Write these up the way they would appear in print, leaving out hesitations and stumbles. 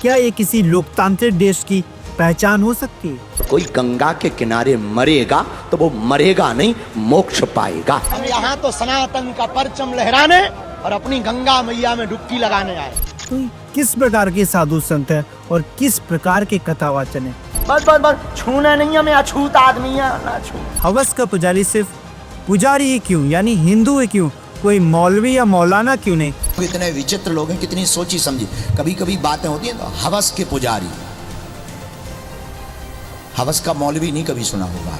क्या ये किसी लोकतांत्रिक देश की पहचान हो सकती है? कोई गंगा के किनारे मरेगा तो वो मरेगा नहीं, मोक्ष पाएगा। हम यहाँ तो सनातन का परचम लहराने और अपनी गंगा मैया में डुबकी लगाने आए। तो किस प्रकार के साधु संत है और किस प्रकार के कथावाचन है? बस छूना नहीं है, मैं अछूत आदमी है ना छू। हवस का पुजारी सिर्फ पुजारी ही क्यों, यानी हिंदू है क्यों, कोई मौलवी या मौलाना क्यों नहीं? इतने विचित्र लोग हैं, कितनी सोची समझी। कभी कभी बातें होती हैं तो हवस के पुजारी, हवस का मौलवी नहीं कभी सुना होगा।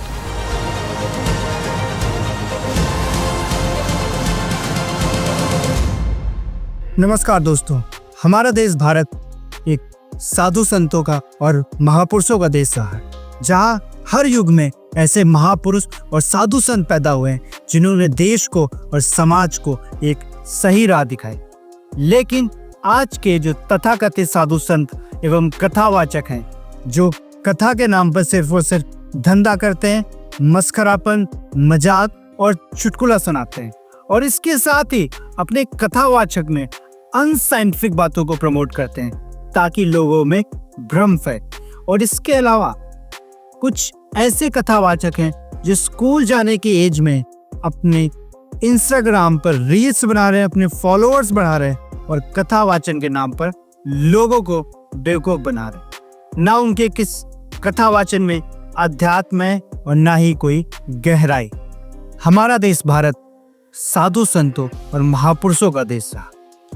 नमस्कार दोस्तों, हमारा देश भारत एक साधु संतों का और महापुरुषों का देश रहा है, जहाँ हर युग में ऐसे महापुरुष और साधु संत पैदा हुए हैं जिन्होंने देश को और समाज को एक सही राह दिखाई। लेकिन आज के जो तथाकथित साधु संत एवं कथावाचक हैं, जो कथा के नाम पर सिर्फ और सिर्फ धंधा करते हैं, मस्खरापन, मजाक और चुटकुला सुनाते हैं, और इसके साथ ही अपने कथावाचक में अनसाइंटिफिक बातों को प्रमोट करते हैं ताकि लोगों में भ्रम फैले। और इसके अलावा कुछ ऐसे कथावाचक हैं जो स्कूल जाने की एज में अपने इंस्टाग्राम पर रील्स बना रहे हैं, अपने फॉलोअर्स बढ़ा रहे हैं और कथावाचन के नाम पर लोगों को बेवकूफ बना रहे हैं। ना उनके किस कथावाचन में अध्यात्म है और ना ही कोई गहराई। हमारा देश भारत साधु संतों और महापुरुषों का देश रहा।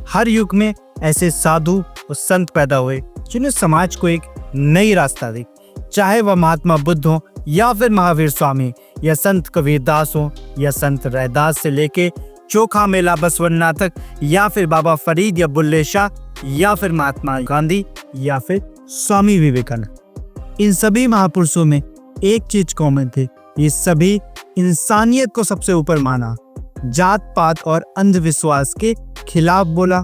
हर युग में ऐसे साधु और संत पैदा हुए जिन्हें समाज को एक नई रास्ता दी, चाहे वह महात्मा बुद्ध हो या फिर महावीर स्वामी या संत कबीरदास हो या संत रैदास से लेके चोखा मेला बसवन्ना तक, या फिर बाबा फरीद या बुल्ले शाह या फिर महात्मा गांधी या फिर स्वामी विवेकानंद। इन सभी महापुरुषों में एक चीज कॉमन थी, ये सभी इंसानियत को सबसे ऊपर माना, जात पात और अंधविश्वास के खिलाफ बोला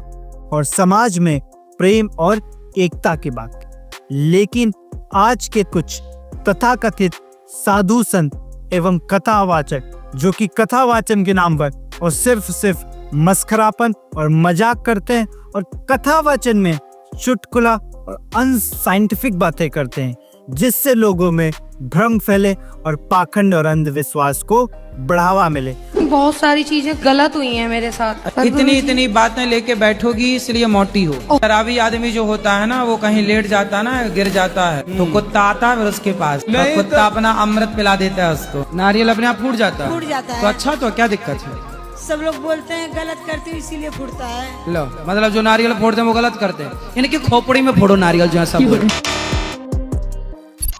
और समाज में प्रेम और एकता की बात की। लेकिन आज के कुछ तथाकथित साधु संत एवं कथावाचक जो कि कथावाचन के नाम पर और सिर्फ मस्खरापन और मजाक करते हैं और कथावाचन में चुटकुला और अनसाइंटिफिक बातें करते हैं, जिससे लोगों में भ्रम फैले और पाखंड और अंधविश्वास को बढ़ावा मिले। बहुत सारी चीजें गलत हुई हैं मेरे साथ। इतनी बातें लेके बैठोगी इसलिए मोटी हो। शराबी आदमी जो होता है ना, वो कहीं लेट जाता है ना, गिर जाता है तो कुत्ता आता है उसके पास, तो कुत्ता अपना अमृत पिला देता है उसको, नारियल अपने आप फूट जाता है। तो अच्छा, तो क्या दिक्कत है? सब लोग बोलते हैं गलत करते हो इसीलिए फूटता है। लो, मतलब जो नारियल फोड़ते हैं वो गलत करते हैं, इनकी खोपड़ी में फोड़ो नारियल जो है सब।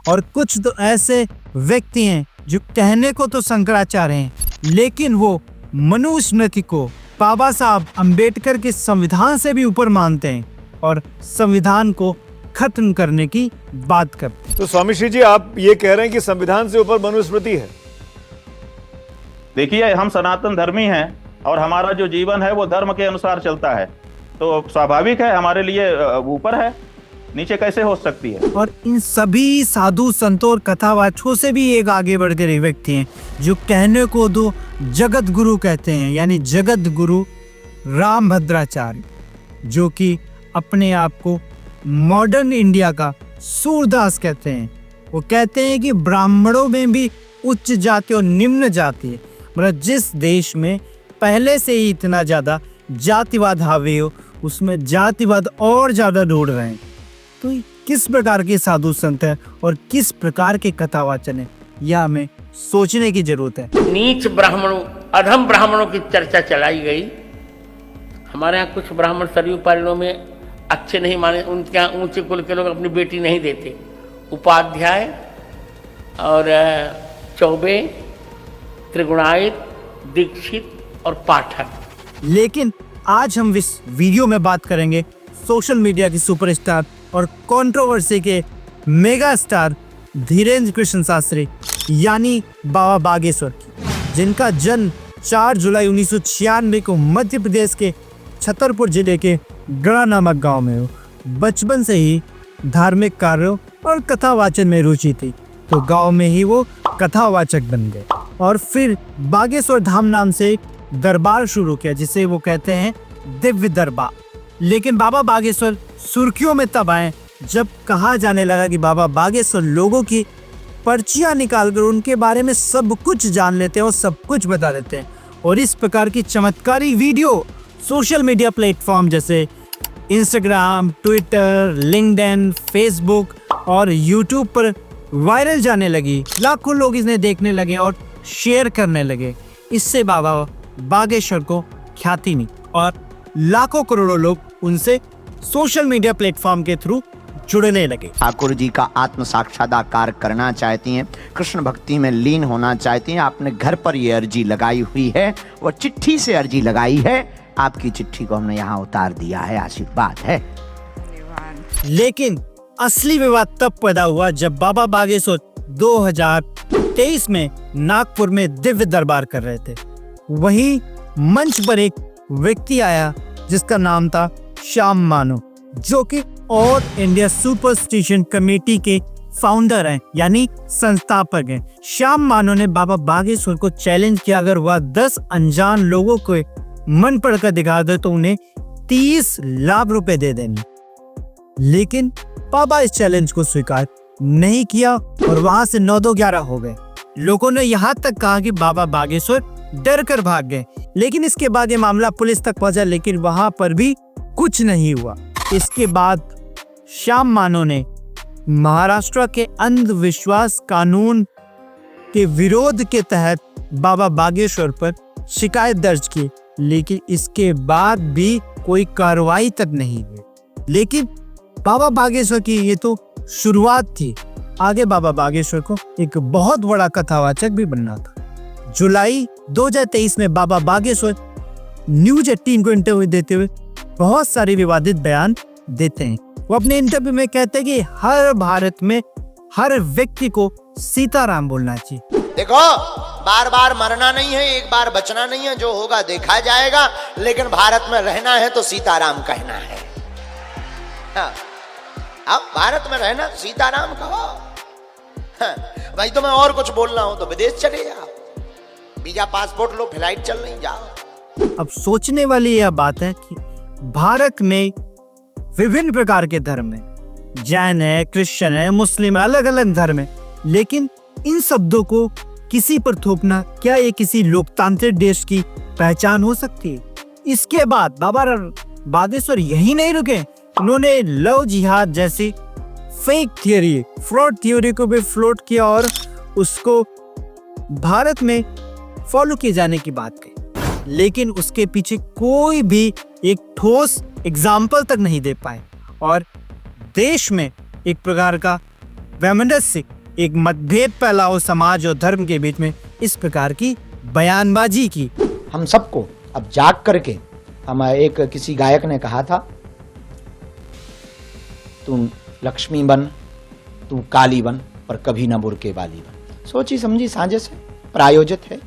और कुछ तो ऐसे व्यक्ति हैं जो कहने को तो शंकराचार्य हैं, लेकिन वो मनुस्मृति को बाबा साहब अंबेडकर के संविधान से भी ऊपर मानते हैं और संविधान को खत्म करने की बात करते हैं। तो स्वामी श्री जी, आप ये कह रहे हैं कि संविधान से ऊपर मनुस्मृति है? देखिए, हम सनातन धर्मी हैं और हमारा जो जीवन है वो धर्म के अनुसार चलता है, तो स्वाभाविक है हमारे लिए ऊपर है, नीचे कैसे हो सकती है। और इन सभी साधु संतों और कथावाचकों से भी एक आगे बढ़ कर व्यक्ति हैं जो कहने को दो जगत गुरु कहते हैं, यानी जगत गुरु राम भद्राचार्य, जो कि अपने आप को मॉडर्न इंडिया का सूरदास कहते हैं। वो कहते हैं कि ब्राह्मणों में भी उच्च जाति और निम्न जाति है, मतलब जिस देश में पहले से ही इतना ज्यादा जातिवाद हावी हो, उसमें जातिवाद और ज्यादा ढूंढ रहे हैं। तो किस प्रकार के साधु संत है और किस प्रकार के कथावाचन है, यह हमें सोचने की जरूरत है। नीच ब्राह्मणों, अधम ब्राह्मणों की चर्चा चलाई गई। हमारे यहाँ कुछ ब्राह्मण सरयू पारणों में अच्छे नहीं माने, उनके यहाँ ऊंचे कुल के लोग अपनी बेटी नहीं देते। उपाध्याय और चौबे, त्रिगुणायत, दीक्षित और पाठक। लेकिन आज हम इस वीडियो में बात करेंगे सोशल मीडिया की सुपरस्टार और कंट्रोवर्सी के मेगा स्टार धीरेन्द्र कृष्ण शास्त्री यानी बाबा बागेश्वर की, जिनका जन्म 4 जुलाई 1996 को मध्य प्रदेश के छतरपुर जिले के गढ़ा नामक गांव में हो। बचपन से ही धार्मिक कार्यों और कथावाचन में रुचि थी, तो गांव में ही वो कथावाचक बन गए और फिर बागेश्वर धाम नाम से एक दरबार शुरू किया, जिसे वो कहते हैं दिव्य दरबार। लेकिन बाबा बागेश्वर सुर्खियों में तब आए जब कहा जाने लगा कि बाबा बागेश्वर लोगों की पर्चियां निकालकर उनके बारे में सब कुछ जान लेते हैं और सब कुछ बता देते हैं, और इस प्रकार की चमत्कारी वीडियो सोशल मीडिया प्लेटफॉर्म जैसे इंस्टाग्राम, ट्विटर, लिंक्डइन, फेसबुक और यूट्यूब पर वायरल जाने लगी। लाखों लोग इन्हें देखने लगे और शेयर करने लगे। इससे बाबा बागेश्वर को ख्याति मिली और लाखों करोड़ों लोग उनसे सोशल मीडिया प्लेटफॉर्म के थ्रू जुड़ने लगे। ठाकुर जी का आत्म साक्षात्कार करना चाहती हैं, कृष्ण भक्ति में लीन होना चाहती हैं, आपने घर पर ये अर्जी लगाई हुई है, वो चिट्ठी से अर्जी लगाई है। आपकी चिट्ठी को हमने यहाँ उतार दिया है, आशीर्वाद है। लेकिन असली विवाद तब पैदा हुआ जब बाबा बागेश्वर 2023 में नागपुर में दिव्य दरबार कर रहे थे। वहीं मंच पर एक व्यक्ति आया जिसका नाम था श्याम मानो, जो कि ऑल इंडिया सुपरस्टिशन कमेटी के फाउंडर हैं, यानी संस्थापक हैं। श्याम मानो ने बाबा बागेश्वर को चैलेंज किया, अगर वह 10 अनजान लोगों को मन पढ़कर दिखा दे तो उन्हें 30 लाख रुपए दे देंगे। लेकिन बाबा इस चैलेंज को स्वीकार नहीं किया और वहां से 9-11 हो गए। लोगों ने यहाँ तक कहा कि बाबा बागेश्वर डर कर भाग गए। लेकिन इसके बाद ये मामला पुलिस तक पहुंचा, लेकिन वहां पर भी कुछ नहीं हुआ। इसके बाद श्याम मानो ने महाराष्ट्र के अंधविश्वास कानून के विरोध के तहत बाबा बागेश्वर पर शिकायत दर्ज की, लेकिन इसके बाद भी कोई कार्रवाई तक नहीं हुई। लेकिन बाबा बागेश्वर की ये तो शुरुआत थी, आगे बाबा बागेश्वर को एक बहुत बड़ा कथावाचक भी बनना था। जुलाई 2023 में बाबा बागेश्वर न्यूज 18 को इंटरव्यू देते हुए बहुत सारे विवादित बयान देते हैं। वो अपने इंटरव्यू में कहते हैं कि हर भारत में हर व्यक्ति को सीताराम बोलना चाहिए। देखो, बार बार मरना नहीं है, एक बार बचना नहीं है, जो होगा देखा जाएगा, लेकिन भारत में रहना है तो सीताराम कहना है। हाँ, अब भारत में रहना सीताराम कहो। हाँ, भाई तुम्हें और कुछ बोलना हो तो विदेश चले जाओ, वीजा पासपोर्ट लो, फ्लाइट चल नहीं, जाओ। अब सोचने वाली यह बात है कि भारत में विभिन्न प्रकार के धर्म हैं, जैन है, क्रिश्चियन है, मुस्लिम है, अलग अलग धर्म है, लेकिन इन शब्दों को किसी पर थोपना क्या ये किसी लोकतांत्रिक देश की पहचान हो सकती है? इसके बाद बाबा बागेश्वर यही नहीं रुके, उन्होंने लव जिहाद जैसी फेक थियोरी, फ्रॉड थियोरी को भी फ्लोट किया और उसको भारत में फॉलो किए जाने की बात कही। लेकिन उसके पीछे कोई भी एक ठोस एग्जाम्पल तक नहीं दे पाए और देश में एक प्रकार का वैमनस्य, एक मतभेद फैला हो समाज और धर्म के बीच में, इस प्रकार की बयानबाजी की। हम सबको अब जाग करके, हम एक किसी गायक ने कहा था, तू लक्ष्मी बन, तू काली बन, पर कभी ना बुरके वाली बन। सोची समझी साजिश है, प्रायोजित है।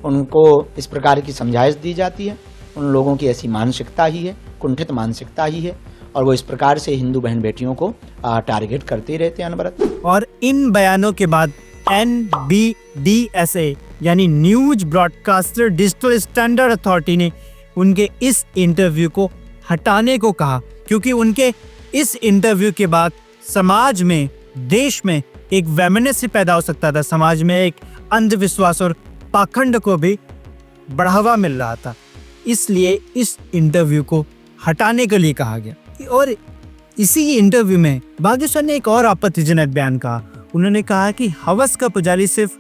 उनको इस प्रकार की समझाइश दी जाती है। उन लोगों की ऐसी मानसिकता ही है, कुंठित मानसिकता ही है, और वो इस प्रकार से हिंदू बहन बेटियों को टारगेट करते रहते हैं अनवरत। और इन बयानों के बाद NBDSA यानी news broadcaster digital standard authority ने उनके इस इंटरव्यू को हटाने को कहा, क्योंकि उनके इस इंटरव्यू के बाद समाज में, देश में एक वैमनस्य पैदा हो सकता था, समाज में एक अंधविश्वास और पाखंड को भी बढ़ावा मिल रहा था। इसलिए इस इंटरव्यू को हटाने के लिए कहा गया। और इसी इंटरव्यू में बागेश्वर ने एक और आपत्तिजनक बयान कहा। उन्होंने कहा कि हवस का पुजारी सिर्फ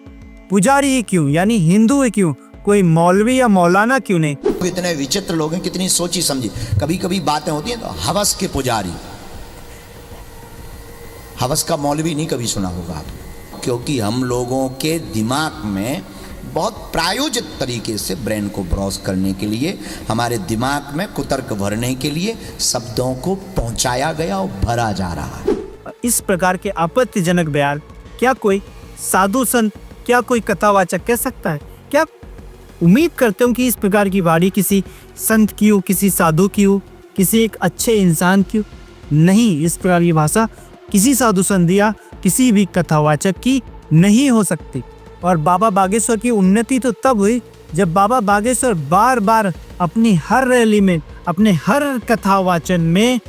पुजारी ही क्यों, यानी हिंदू ही क्यों, कोई मौलवी या मौलाना क्यों नहीं। इतने विचित्र लोग हैं, कितनी सोची समझी। कभी कभी बातें होती हैं तो हवस के पुजारी, हवस का मौलवी नहीं कभी सुना होगा आप, क्योंकि हम लोगों के दिमाग में बहुत प्रायोजित तरीके से ब्रेन को ब्रॉस करने के लिए, हमारे दिमाग में कुतर्क भरने के लिए शब्दों को पहुंचाया गया और भरा जा रहा है। इस प्रकार के आपत्तिजनक बयान क्या कोई साधु संत, क्या कोई कथावाचक कह सकता है? क्या उम्मीद करते हो कि इस प्रकार की वाणी किसी संत की हो, किसी साधु की हो, किसी एक अच्छे इंसान की हो? नहीं, इस प्रकार की भाषा किसी साधु संत या किसी भी कथावाचक की नहीं हो सकती। और बाबा बागेश्वर की उन्नति तो तब हुई जब बाबा बागेश्वर बार बार अपनी हर रैली में, अपने हर कथावाचन में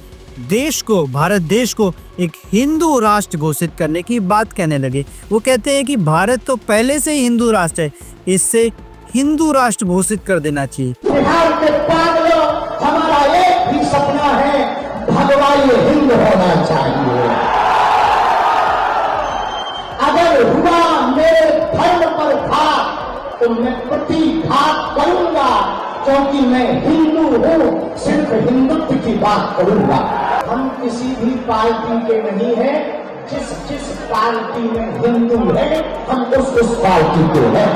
देश को, भारत देश को एक हिंदू राष्ट्र घोषित करने की बात कहने लगे। वो कहते हैं कि भारत तो पहले से ही हिंदू राष्ट्र है, इससे हिंदू राष्ट्र घोषित कर देना चाहिए। बिहार के पागलों, हमारा एक ही सपना है, भगवा ये हिंद होना चाहिए। अगर हुआ मेरे धर्म पर घात तो मैं प्रतिघात करूंगा, क्योंकि मैं हिंदू हूँ, सिर्फ हिंदुत्व की बात करूंगा। हम किसी भी पार्टी के नहीं है, जिस जिस पार्टी में हिंदू है हम उस पार्टी के हैं।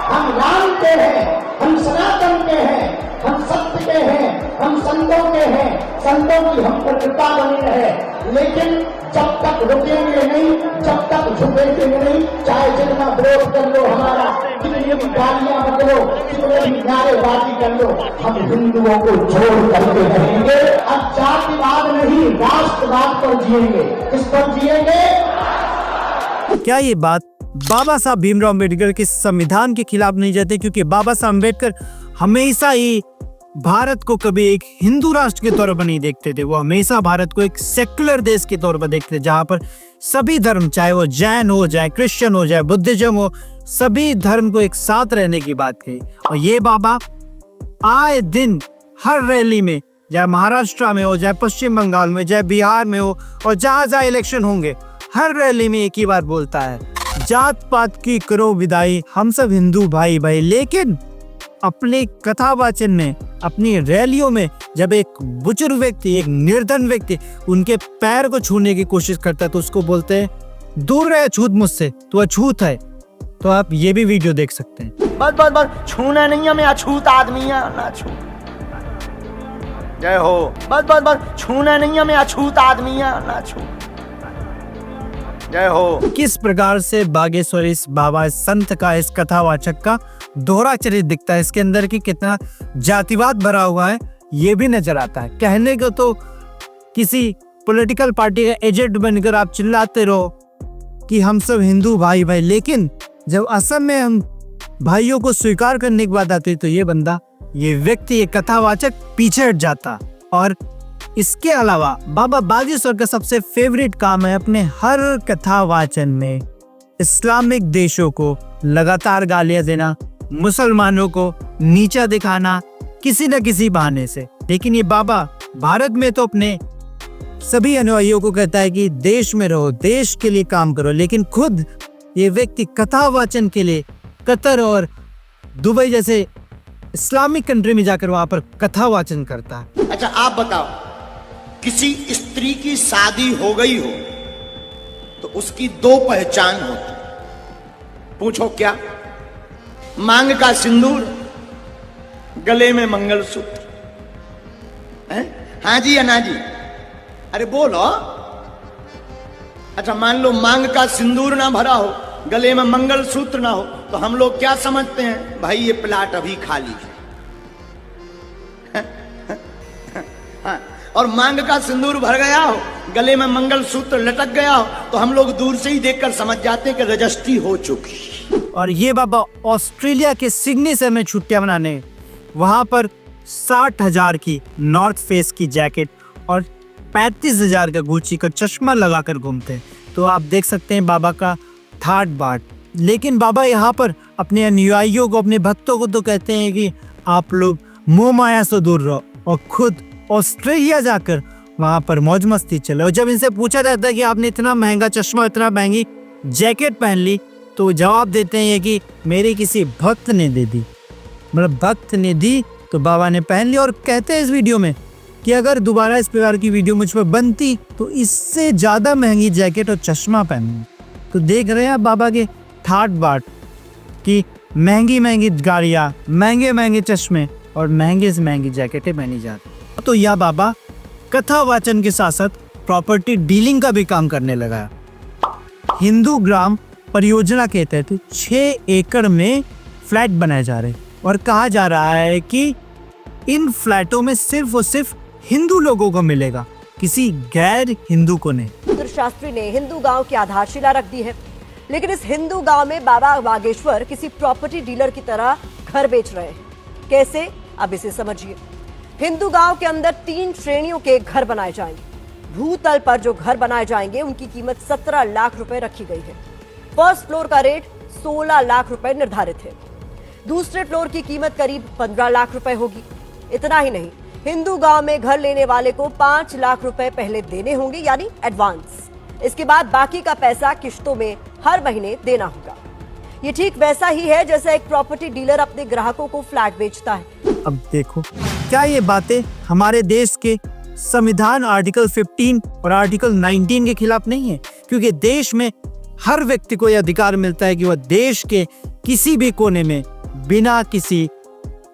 हम राम के हैं, हम सनातन के हैं, हम सत्य के हैं, हम संतों के हैं, संतों की हम पर कृपा बनी रहे। लेकिन जब तक रुकेंगे नहीं, जब तक झुकेंगे नहीं, चाहे जितना विरोध कर लो हमारा, कितनी भी गालियां बदलो, कितने भी नारेबाजी कर लो, हम हिंदुओं को जोड़ करके रहेंगे। अब जातिवाद नहीं, राष्ट्रवाद पर जिएंगे। किस पर जिएंगे? क्या ये बात बाबा साहब भीमराव अम्बेडकर के संविधान के खिलाफ नहीं जाते? क्योंकि बाबा साहब अम्बेडकर हमेशा ही भारत को कभी एक हिंदू राष्ट्र के तौर पर नहीं देखते थे। वो हमेशा भारत को एक सेक्युलर देश के तौर पर देखते थे, जहां पर सभी धर्म, चाहे वो जैन हो, चाहे क्रिश्चियन हो, चाहे बुद्धिज्म हो, सभी धर्म को एक साथ रहने की बात कही। और ये बाबा आए दिन हर रैली में, चाहे महाराष्ट्र में हो, चाहे पश्चिम बंगाल में, चाहे बिहार में हो, और जहां जहां इलेक्शन होंगे, हर रैली में एक ही बात बोलता है, जात पात की करो विदाई, हम सब हिंदू भाई भाई। लेकिन अपने कथावाचन में, अपनी रैलियों में जब एक बुजुर्ग व्यक्ति, एक निर्धन व्यक्ति उनके पैर को छूने की कोशिश करता है तो उसको बोलते हैं, दूर रहे अछूत मुझसे, तू अछूत है। तो आप ये भी वीडियो देख सकते हैं। बस बस बस, छूना नहीं है, मैं अछूत आदमी है ना छू। जय हो। बस बस बस, छूना नहीं है, मैं अछूत आदमी है ना छू। जय हो। किस प्रकार से बागेश्वर इस बाबा संत का, इस कथावाचक का दोहरा चरित्र दिखता है, इसके अंदर की कितना जातिवाद भरा हुआ है ये भी नजर आता है। कहने को तो किसी पॉलिटिकल पार्टी का एजेंट बनकर आप चिल्लाते रहो कि हम सब हिंदू भाई भाई, लेकिन जब असम में हम भाइयों को स्वीकार करने की बात आती है तो ये बंदा, ये व्यक्ति, ये कथावाचक पीछे हट जाता। और इसके अलावा बाबा बागेश्वर का सबसे फेवरेट काम है अपने हर कथावाचन में इस्लामिक देशों को लगातार गालियां देना, मुसलमानों को नीचा दिखाना किसी न किसी बहाने से। लेकिन ये बाबा भारत में तो अपने सभी अनुयायियों को कहता है कि देश में रहो, देश के लिए काम करो, लेकिन खुद ये व्यक्ति कथावाचन के लिए कतर और दुबई जैसे इस्लामिक कंट्री में जाकर वहां पर कथावाचन करता है। अच्छा आप बताओ, किसी स्त्री की शादी हो गई हो तो उसकी दो पहचान होती, पूछो क्या? मांग का सिंदूर, गले में मंगलसूत्र। हाँ जी या ना जी? अरे बोलो। अच्छा मान लो मांग का सिंदूर ना भरा हो, गले में मंगलसूत्र ना हो, तो हम लोग क्या समझते हैं? भाई ये प्लाट अभी खाली है। हाँ, और मांग का सिंदूर भर गया हो, गले में मंगलसूत्र लटक गया हो, तो हम लोग दूर से ही देखकर समझ जाते हैं कि रजिस्ट्री हो चुकी। और ये बाबा ऑस्ट्रेलिया के सिडनी से में छुट्टियां मनाने वहां पर 60,000 की नॉर्थ फेस की जैकेट और 35,000 का गुच्ची का चश्मा लगाकर घूमते हैं। तो आप देख सकते हैं बाबा का ठाट बाट। लेकिन बाबा यहाँ पर अपने अनुयायियों को, अपने भक्तों को तो कहते हैं कि आप लोग मोह माया से दूर रहो, और खुद ऑस्ट्रेलिया जाकर वहां पर मौज मस्ती चले। और जब इनसे पूछा जाता है कि आपने इतना महंगा चश्मा, इतना महंगी जैकेट पहन ली, तो जवाब देते हैं कि मेरे किसी भक्त ने दे दी। मतलब भक्त ने दी तो बाबा ने पहन ली। और कहते हैं इस वीडियो में कि अगर दोबारा इस प्रकार की वीडियो मुझ पर बनती तो इससे ज्यादा महंगी जैकेट और चश्मा पहनूंगा। तो देख रहे हैं आप बाबा के ठाट बाट कि महंगी महंगी गाड़ियाँ, महंगे महंगे चश्मे और महंगे से महंगी जैकेटें पहनी जाती। तो यह बाबा कथावाचन के साथ साथ प्रॉपर्टी डीलिंग का भी काम करने लगा। हिंदू ग्राम परियोजना के तहत 6 एकड़ में फ्लैट बनाए जा रहे हैं और कहा जा रहा है कि इन फ्लैटों में सिर्फ और सिर्फ हिंदू लोगों को मिलेगा, किसी गैर हिंदू को नहीं। शास्त्री ने हिंदू गांव की आधारशिला रख दी है, लेकिन इस हिंदू गांव में बाबा बागेश्वर किसी प्रॉपर्टी डीलर की तरह घर बेच रहे हैं। कैसे, अब इसे समझिए। हिंदू गांव के अंदर 3 श्रेणियों के घर बनाए जाएंगे। भूतल पर जो घर बनाए जाएंगे उनकी कीमत 17 लाख रुपए रखी गई है। फर्स्ट फ्लोर का रेट 16 लाख रुपए निर्धारित है। दूसरे फ्लोर की कीमत करीब 15 लाख रुपए होगी। इतना ही नहीं, हिंदू गांव में घर लेने वाले को 5 लाख रुपए पहले देने होंगे, यानी एडवांस। इसके बाद बाकी का पैसा किश्तों में हर महीने देना होगा। ये ठीक वैसा ही है जैसे एक प्रॉपर्टी डीलर अपने ग्राहकों को फ्लैट बेचता है। अब देखो, क्या ये बातें हमारे देश के संविधान आर्टिकल 15 और आर्टिकल 19 के खिलाफ नहीं है? क्योंकि देश में हर व्यक्ति को यह अधिकार मिलता है कि वह देश के किसी भी कोने में बिना किसी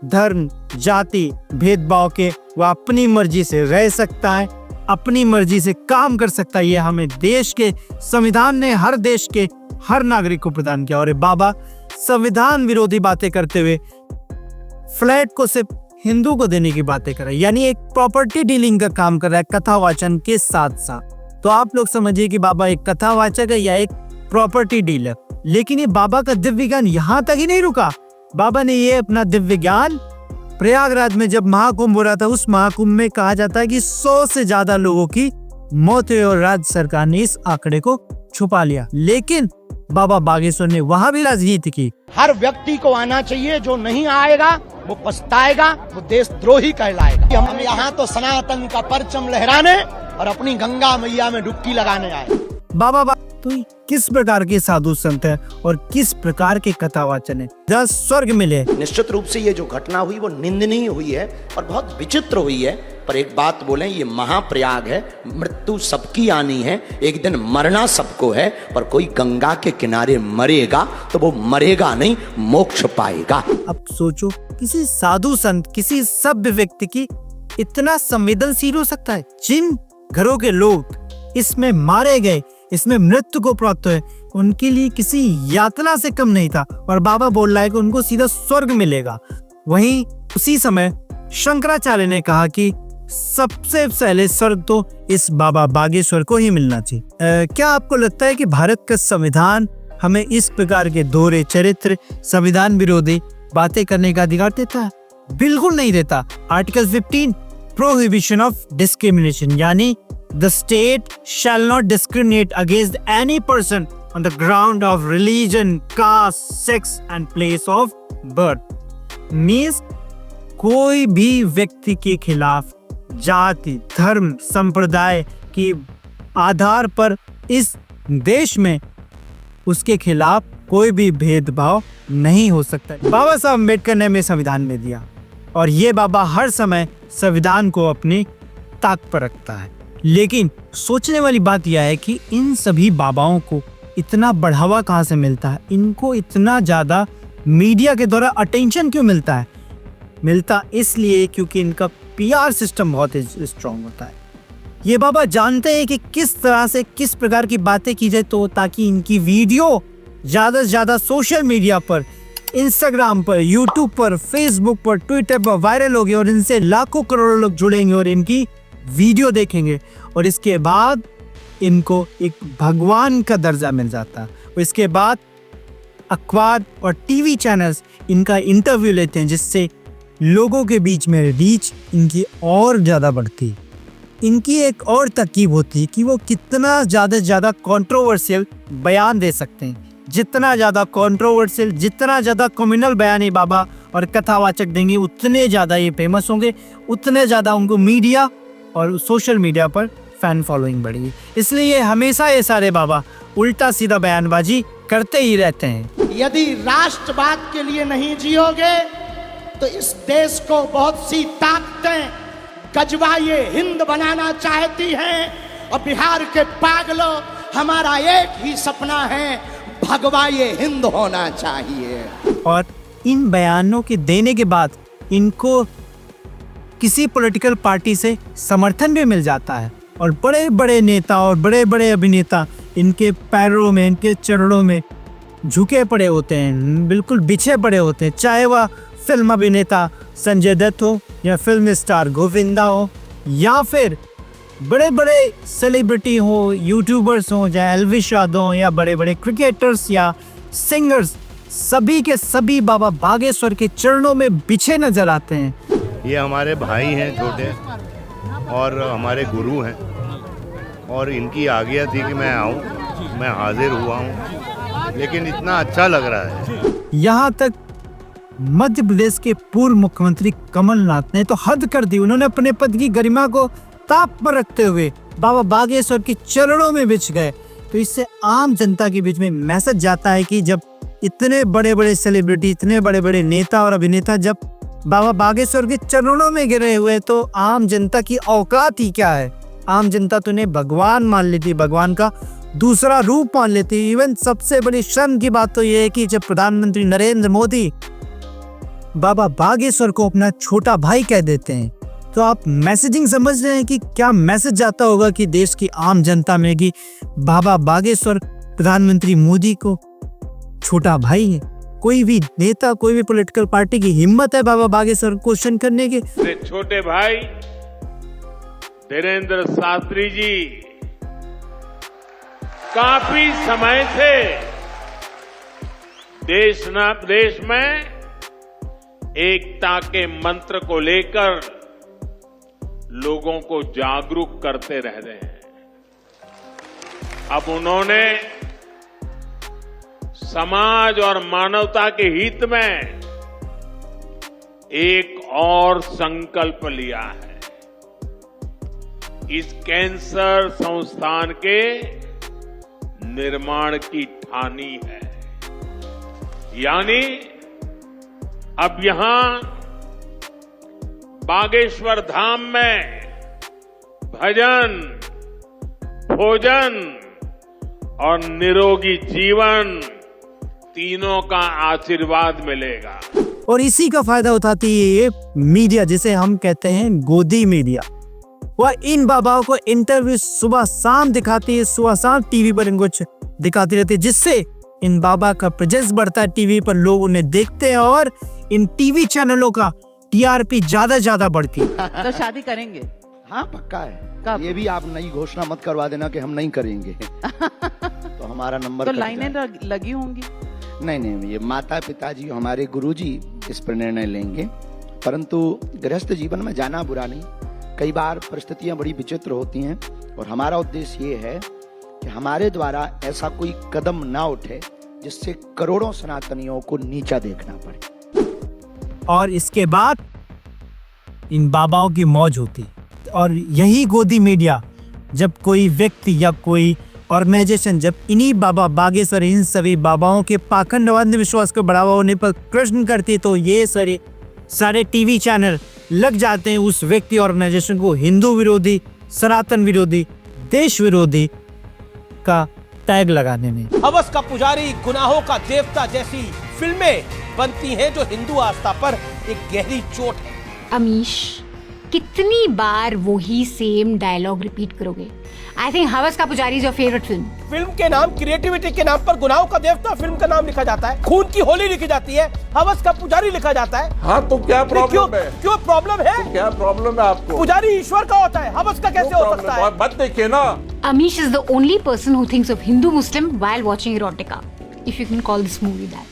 धर्म, जाति, भेदभाव के वह अपनी मर्जी से रह सकता है, अपनी मर्जी से काम कर सकता है। ये हमें देश के संविधान ने हर देश के हर नागरिक को प्रदान किया। और ये बाबा संविधान विरोधी बातें करते हुए फ्लैट को सिर्फ हिंदू को देने की बातें कर रहा है, यानी एक प्रॉपर्टी डीलिंग का काम कर रहा है कथावाचन के साथ साथ। तो आप लोग समझिए कि बाबा एक कथावाचक है या एक प्रॉपर्टी डीलर। लेकिन ये बाबा का दिव्य ज्ञान यहाँ तक ही नहीं रुका। बाबा ने ये अपना दिव्य ज्ञान प्रयागराज में जब महाकुंभ हो रहा था, उस महाकुंभ में कहा जाता है कि 100 से ज्यादा लोगों की मौत हुई और राज्य सरकार ने इस आंकड़े को छुपा लिया। लेकिन बाबा बागेश्वर ने वहां भी राजनीति की। हर व्यक्ति को आना चाहिए, जो नहीं आएगा वो पछताएगा, वो देशद्रोही कहलाएगा। हम यहाँ तो सनातन का परचम लहराने और अपनी गंगा मैया में डुबकी लगाने आए। बाबा तो किस प्रकार के साधु संत है और किस प्रकार के कथावाचन है, जहाँ स्वर्ग मिले। निश्चित रूप से ये जो घटना हुई वो निंदनीय हुई है और बहुत विचित्र हुई है। पर एक बात बोलें, ये महाप्रयाग है, मृत्यु सबकी आनी है, एक दिन मरना सबको है। पर कोई गंगा के किनारे मरेगा तो वो मरेगा नहीं, मोक्ष पाएगा। अब सोचो, किसी साधु संत, किसी सभ्य व्यक्ति की इतना संवेदनशील हो सकता है? जिन घरों के लोग इसमें मारे गए, इसमें मृत्यु को प्राप्त हुए, उनके लिए किसी यातना से कम नहीं था। और बाबा बोल रहा है कि उनको सीधा स्वर्ग मिलेगा। वहीं उसी समय शंकराचार्य ने कहा कि सबसे पहले स्वर्ग तो इस बाबा बागेश्वर को ही मिलना चाहिए। क्या आपको लगता है कि भारत का संविधान हमें इस प्रकार के दोहरे चरित्र, संविधान विरोधी बातें करने का अधिकार देता है? बिल्कुल नहीं देता। आर्टिकल 15 प्रोहिबिशन ऑफ डिस्क्रिमिनेशन, यानी the state shall not discriminate against any person on the ground of religion, caste, sex and place of birth. Means कोई भी व्यक्ति के खिलाफ जाति, धर्म, संप्रदाय के आधार पर इस देश में उसके खिलाफ कोई भी भेदभाव नहीं हो सकता। बाबा साहब अम्बेडकर ने हमें संविधान में दिया और ये बाबा हर समय संविधान को अपनी ताक पर रखता है। लेकिन सोचने वाली बात यह है कि इन सभी बाबाओं को इतना बढ़ावा कहाँ से मिलता है? इनको इतना ज़्यादा मीडिया के द्वारा अटेंशन क्यों मिलता है? मिलता इसलिए क्योंकि इनका PR सिस्टम बहुत स्ट्रॉन्ग होता है। ये बाबा जानते हैं कि किस तरह से, किस प्रकार की बातें की जाए तो ताकि इनकी वीडियो ज़्यादा से ज़्यादा सोशल मीडिया पर, इंस्टाग्राम पर, यूट्यूब पर, फेसबुक पर, ट्विटर पर वायरल होगी और इनसे लाखों करोड़ों लोग जुड़ेंगे और इनकी वीडियो देखेंगे और इसके बाद इनको एक भगवान का दर्जा मिल जाता है। और इसके बाद अखबार और टीवी चैनल्स इनका इंटरव्यू लेते हैं, जिससे लोगों के बीच में रीच इनकी और ज़्यादा बढ़ती है। इनकी एक और तरकीब होती है कि वो कितना ज़्यादा से ज़्यादा कंट्रोवर्शियल बयान दे सकते हैं। जितना ज़्यादा कंट्रोवर्शियल, जितना ज़्यादा कम्युनल बयान ये बाबा और कथावाचक देंगे, उतने ज़्यादा ये फेमस होंगे, उतने ज़्यादा उनको मीडिया और सोशल मीडिया पर फैन फॉलोइंग बढ़ेगी। इसलिए ये हमेशा ये सारे बाबा उल्टा सीधा बयानबाजी करते ही रहते हैं। यदि राष्ट्रवाद के लिए नहीं जियोगे तो इस देश को बहुत सी ताकतें गजवा ये हिंद बनाना चाहती हैं। और बिहार के पागलों, हमारा एक ही सपना है, भगवा ये हिंद होना चाहिए। और इन बयानों के देने के बाद इनको किसी पॉलिटिकल पार्टी से समर्थन भी मिल जाता है और बड़े बड़े नेता और बड़े बड़े अभिनेता इनके पैरों में, इनके चरणों में झुके पड़े होते हैं, बिल्कुल बिछे पड़े होते हैं। चाहे वह फिल्म अभिनेता संजय दत्त हो या फिल्म स्टार गोविंदा हो या फिर बड़े बड़े सेलिब्रिटी हो, यूट्यूबर्स हो, चाहे एल्विश यादव हो या बड़े बड़े क्रिकेटर्स या सिंगर्स, सभी के सभी बाबा बागेश्वर के चरणों में बिछे नजर आते हैं। ये हमारे भाई हैं छोटे और हमारे गुरु हैं, और इनकी आज्ञा थी कि मैं आऊं, मैं हाजिर हुआ हूं, लेकिन इतना अच्छा लग रहा है। यहाँ तक मध्य प्रदेश के पूर्व मुख्यमंत्री कमलनाथ ने तो हद कर दी। उन्होंने अपने पद की गरिमा को ताप पर रखते हुए बाबा बागेश्वर के चरणों में बिछ गए। तो इससे आम जनता के बीच में मैसेज जाता है कि जब इतने बड़े बड़े सेलिब्रिटी, इतने बड़े बड़े नेता और अभिनेता जब बाबा बागेश्वर के चरणों में गिरे हुए, तो आम जनता की औकात ही क्या है। आम जनता तो उन्हें भगवान मान लेती, भगवान का दूसरा रूप मान लेती। इवन सबसे बड़ी शर्म की बात तो यह है कि जब प्रधानमंत्री नरेंद्र मोदी बाबा बागेश्वर को अपना छोटा भाई कह देते हैं, तो आप मैसेजिंग समझ रहे हैं कि क्या मैसेज जाता होगा कि देश की आम जनता में कि बाबा बागेश्वर प्रधानमंत्री मोदी को छोटा भाई है। कोई भी नेता, कोई भी पॉलिटिकल पार्टी की हिम्मत है बाबा बागेश्वर को क्वेश्चन करने के? छोटे भाई धीरेन्द्र शास्त्री जी काफी समय से देश में एकता के मंत्र को लेकर लोगों को जागरूक करते रह रहे हैं। अब उन्होंने समाज और मानवता के हित में एक और संकल्प लिया है। इस कैंसर संस्थान के निर्माण की ठानी है। यानी अब यहां बागेश्वर धाम में भजन, भोजन और निरोगी जीवन तीनों का आशीर्वाद मिलेगा। और इसी का फायदा उठाती है ये मीडिया, जिसे हम कहते हैं गोदी मीडिया। वह इन बाबाओं को इंटरव्यू सुबह शाम दिखाती है, सुबह शाम टीवी पर इनको दिखाती रहती है, जिससे इन बाबा का प्रेजेंस बढ़ता है टीवी पर, लोग उन्हें देखते हैं और इन टीवी चैनलों का टीआरपी ज्यादा बढ़ती है। तो शादी करेंगे? हाँ पक्का है। कब? ये भी आप नई घोषणा मत करवा देना कि हम नहीं करेंगे। तो हमारा नंबर तो लाइनें लगी होंगी। नहीं, ये माता पिताजी हमारे गुरुजी इस पर निर्णय लेंगे, परंतु गृहस्थ जीवन में जाना बुरा नहीं। कई बार परिस्थितियां बड़ी विचित्र होती हैं और हमारा उद्देश्य ये है कि हमारे द्वारा ऐसा कोई कदम ना उठे जिससे करोड़ों सनातनियों को नीचा देखना पड़े। और इसके बाद इन बाबाओं की मौज होती। और यही गोदी मीडिया, जब कोई व्यक्ति या कोई ऑर्गेनाइजेशन जब इन्हीं बाबा बागेश्वर, इन सभी बाबाओं के पाखंडवाद विश्वास को बढ़ावा होने पर प्रश्न करती, तो ये सारे टीवी चैनल लग जाते हैं उस व्यक्ति ऑर्गेनाइजेशन को हिंदू विरोधी, सनातन विरोधी, देश विरोधी का टैग लगाने में। हवस का पुजारी, गुनाहों का देवता जैसी फिल्में बनती हैं जो हिंदू आस्था पर एक गहरी चोट है। अमीश, कितनी बार वो ही सेम डायलॉग रिपीट करोगे? आई थिंक हवस का पुजारी is your favourite film. Film के नाम, क्रिएटिविटी के नाम पर गुनाहों का देवता फिल्म का नाम लिखा जाता है, खून की होली लिखी जाती है, हवस का पुजारी लिखा जाता है। हाँ तो क्या प्रॉब्लम है? क्यों प्रॉब्लम है? तो क्या प्रॉब्लम है आपको? पुजारी ईश्वर का होता है, हवस का कैसे हो सकता है? मत देखिए ना। Amish is the only person who thinks of Hindu Muslim while watching erotica, if you can call this movie that.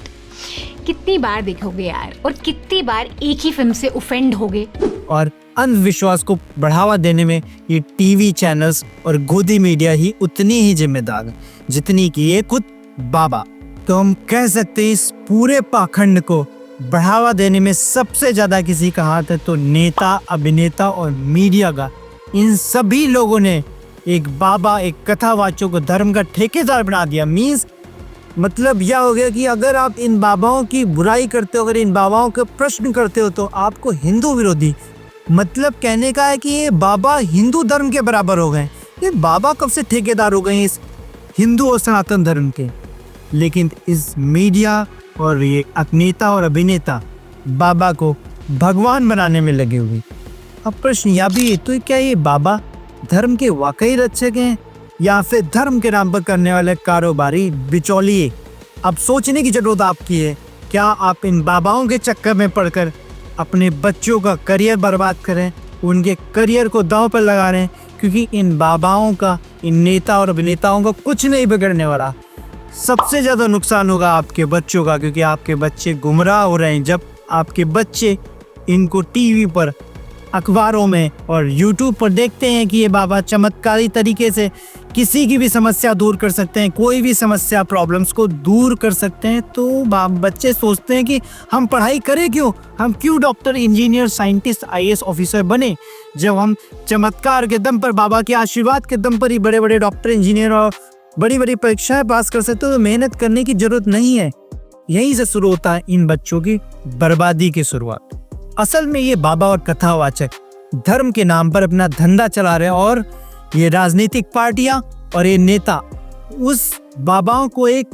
कितनी बार देखोगे यार, और कितनी बार एक ही फिल्म से ऑफेंड होगे। और अंधविश्वास को बढ़ावा देने में ये टीवी चैनल्स और गोदी मीडिया ही उतनी ही जिम्मेदार है जितनी कि ये खुद बाबा। तो हम कह सकते हैं इस पूरे पाखंड को बढ़ावा देने में सबसे ज्यादा किसी का हाथ है तो नेता, अभिनेता और मीडिया का। इन सभी लोगों ने एक बाबा, एक कथावाचक को धर्म का ठेकेदार बना दिया। मीन्स मतलब यह हो गया कि अगर आप इन बाबाओं की बुराई करते हो, अगर इन बाबाओं के प्रश्न करते हो, तो आपको हिंदू विरोधी, मतलब कहने का है कि ये बाबा हिंदू धर्म के बराबर हो गए। ये बाबा कब से ठेकेदार हो गए इस हिंदू और सनातन धर्म के? लेकिन इस मीडिया और ये नेता और अभिनेता बाबा को भगवान बनाने में लगे हुए। अब प्रश्न यह भी है, तो क्या ये बाबा धर्म के वाकई रक्षक हैं या फिर धर्म के नाम पर करने वाले कारोबारी बिचौलिए? अब सोचने की जरूरत आपकी है, क्या आप इन बाबाओं के चक्कर में पड़कर अपने बच्चों का करियर बर्बाद करें, उनके करियर को दांव पर लगा रहे हैं? क्योंकि इन बाबाओं का, इन नेता और अभिनेताओं का कुछ नहीं बिगड़ने वाला। सबसे ज़्यादा नुकसान होगा आपके बच्चों का, क्योंकि आपके बच्चे गुमराह हो रहे हैं। जब आपके बच्चे इनको टीवी पर, अखबारों में और यूट्यूब पर देखते हैं कि ये बाबा चमत्कारी तरीके से किसी की भी समस्या दूर कर सकते हैं, कोई भी समस्या प्रॉब्लम्स को दूर कर सकते हैं, तो बच्चे सोचते हैं कि हम पढ़ाई करें क्यों, हम क्यों doctor, engineer, scientist, IAS officer बने, जब हम चमत्कार के दम पर, बाबा के आशीर्वाद के दम पर ही बड़े बड़े डॉक्टर, इंजीनियर और बड़ी बड़ी परीक्षाएं पास कर सकते हो, तो मेहनत करने की जरूरत नहीं है। यहीं से शुरू होता है इन बच्चों की बर्बादी की शुरुआत। असल में ये बाबा और कथावाचक धर्म के नाम पर अपना धंधा चला रहे हैं और ये राजनीतिक पार्टियां और ये नेता उस बाबाओं को एक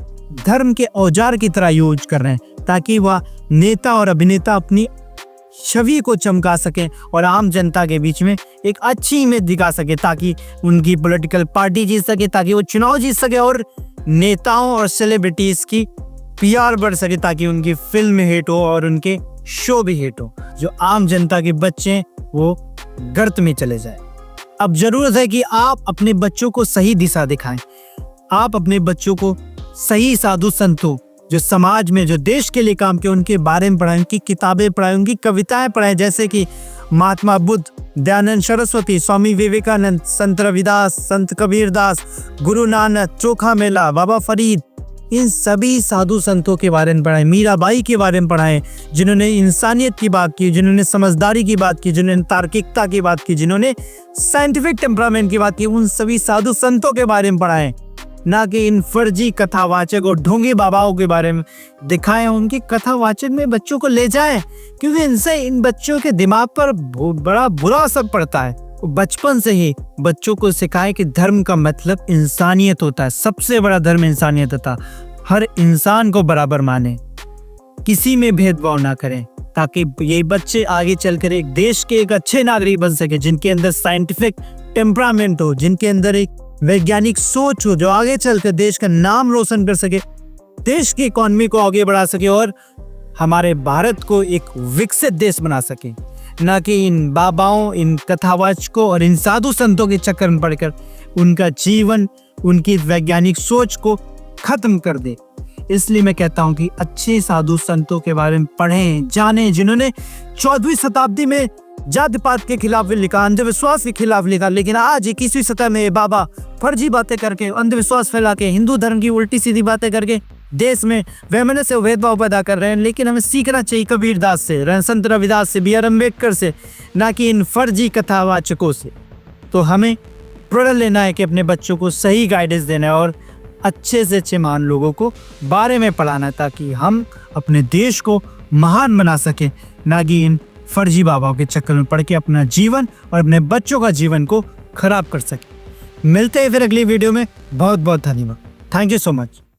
धर्म के औजार की तरह यूज कर रहे हैं ताकि वह नेता और अभिनेता अपनी छवि को चमका सके और आम जनता के बीच में एक अच्छी इमेज दिखा सके, ताकि उनकी पॉलिटिकल पार्टी जीत सके, ताकि वो चुनाव जीत सके और नेताओं और सेलिब्रिटीज की PR बढ़ सके, ताकि उनकी फिल्म हिट हो और उनके शो भी हिट हो। जो आम जनता के बच्चे वो गर्त में चले जाए। अब जरूरत है कि आप अपने बच्चों को सही दिशा दिखाएं। आप अपने बच्चों को सही साधु संतों, जो समाज में, जो देश के लिए काम किए, उनके बारे में पढ़ाएं, उनकी किताबें पढ़ाएं, उनकी कविताएं पढ़ाएं, जैसे कि महात्मा बुद्ध, दयानंद सरस्वती, स्वामी विवेकानंद, संत रविदास, संत कबीरदास, गुरु नानक, चोखा मेला, बाबा फरीद, इन सभी साधु संतों के बारे में पढ़ाएं। मीराबाई के बारे में पढ़ाएं, जिन्होंने इंसानियत की बात की, जिन्होंने समझदारी की बात की, जिन्होंने तार्किकता की बात की, जिन्होंने साइंटिफिक टेम्परामेंट की बात की, उन सभी साधु संतों के बारे में पढ़ाएं, ना कि इन फर्जी कथावाचक और ढोंगी बाबाओं के बारे में दिखाएं। उनकी कथावाचक में बच्चों को ले जाएं, क्योंकि इनसे इन बच्चों के दिमाग पर बहुत बड़ा बुरा असर पड़ता है। बचपन से ही बच्चों को सिखाएं कि धर्म का मतलब इंसानियत होता है, सबसे बड़ा धर्म इंसानियत होता है। हर इंसान को बराबर माने, किसी में भेदभाव ना करें, ताकि ये बच्चे आगे चलकर एक देश के एक अच्छे नागरिक बन सके, जिनके अंदर साइंटिफिक टेम्परामेंट हो, जिनके अंदर एक वैज्ञानिक सोच हो, जो आगे चलकर देश का नाम रोशन कर सके, देश की इकोनॉमी को आगे बढ़ा सके और हमारे भारत को एक विकसित देश बना सके, ना कि इन बाबाओं, इन कथावाचकों और इन साधु संतों के चक्कर में पड़कर उनका जीवन, उनकी वैज्ञानिक सोच को खत्म कर दे। इसलिए मैं कहता हूं कि अच्छे साधु संतों के बारे में पढ़ें, जानें, जिन्होंने 14वीं शताब्दी में जाति पात के खिलाफ भी लिखा, अंधविश्वास के खिलाफ लिखा, लेकिन आज 21वीं सदी में बाबा फर्जी बातें करके, अंधविश्वास फैला के, हिंदू धर्म की उल्टी सीधी बातें करके देश में वैमनस्य से भेदभाव पैदा कर रहे हैं। लेकिन हमें सीखना चाहिए कबीरदास से, संत रविदास से, BR अम्बेडकर से, ना कि इन फर्जी कथावाचकों से। तो हमें प्रण लेना है कि अपने बच्चों को सही गाइडेंस देना है और अच्छे से अच्छे महान लोगों को बारे में पढ़ाना, ताकि हम अपने देश को महान बना सके, ना कि इन फर्जी बाबाओं के चक्कर में पड़ के अपना जीवन और अपने बच्चों का जीवन को खराब कर सके। मिलते हैं फिर अगली वीडियो में। बहुत बहुत धन्यवाद। Thank you so much.